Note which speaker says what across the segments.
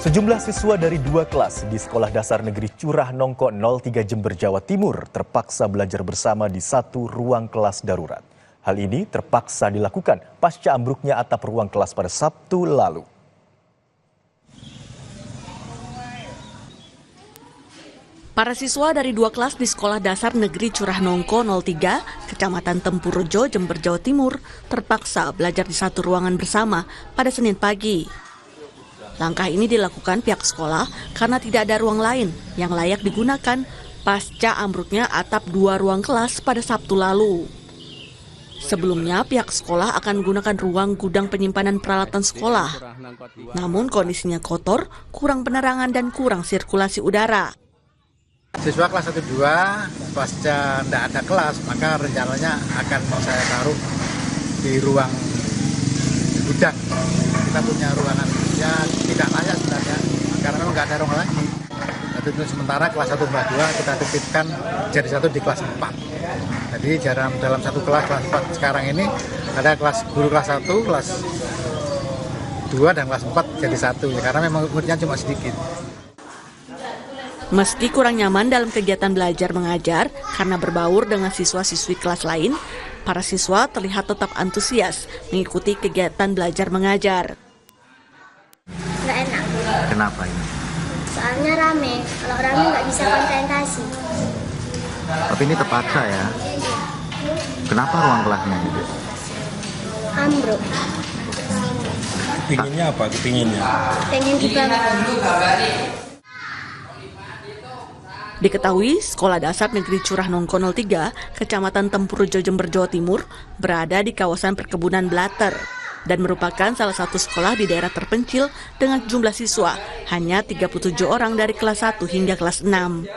Speaker 1: Sejumlah siswa dari 2 kelas di Sekolah Dasar Negeri Curah Nongko 03 Jember, Jawa Timur terpaksa belajar bersama di satu ruang kelas darurat. Hal ini terpaksa dilakukan pasca ambruknya atap ruang kelas pada Sabtu lalu.
Speaker 2: Para siswa dari 2 kelas di Sekolah Dasar Negeri Curah Nongko 03, Kecamatan Tempurrejo, Jember, Jawa Timur, terpaksa belajar di satu ruangan bersama pada Senin pagi. Langkah ini dilakukan pihak sekolah karena tidak ada ruang lain yang layak digunakan pasca ambruknya atap 2 ruang kelas pada Sabtu lalu. Sebelumnya pihak sekolah akan menggunakan ruang gudang penyimpanan peralatan sekolah. Namun kondisinya kotor, kurang penerangan dan kurang sirkulasi udara.
Speaker 3: Siswa kelas 1-2 pasca tidak ada kelas, maka rencananya akan saya taruh di ruang gudang. Kita punya ruangan ya tidak layak sebenarnya, karena memang nggak ada ruang lagi. Jadi untuk sementara kelas 1-2 kita titipkan jadi satu di kelas 4. Jadi dalam satu kelas 4 sekarang ini ada guru kelas 1, kelas 2 dan kelas 4 jadi satu, karena memang muridnya cuma sedikit.
Speaker 2: Meski kurang nyaman dalam kegiatan belajar mengajar karena berbaur dengan siswa-siswi kelas lain, para siswa terlihat tetap antusias mengikuti kegiatan belajar mengajar.
Speaker 4: Nggak enak.
Speaker 5: Kenapa ini?
Speaker 4: Soalnya rame, kalau rame nggak bisa konsentrasi.
Speaker 5: Tapi ini terpaksa ya? Kenapa ruang kelasnya gitu?
Speaker 4: Ambruk.
Speaker 6: Pinginnya apa? Kepinginnya?
Speaker 4: Pengen dibangun.
Speaker 2: Diketahui, Sekolah Dasar Negeri Curah Nongko 03, Kecamatan Tempurrejo, Jember, Jawa Timur, berada di kawasan perkebunan Blater dan merupakan salah satu sekolah di daerah terpencil dengan jumlah siswa hanya 37 orang dari kelas 1 hingga kelas 6.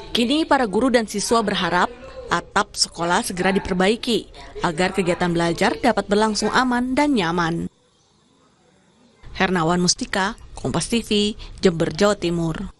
Speaker 2: Kini para guru dan siswa berharap atap sekolah segera diperbaiki agar kegiatan belajar dapat berlangsung aman dan nyaman. Hernawan Mustika, Kompas TV, Jember, Jawa Timur.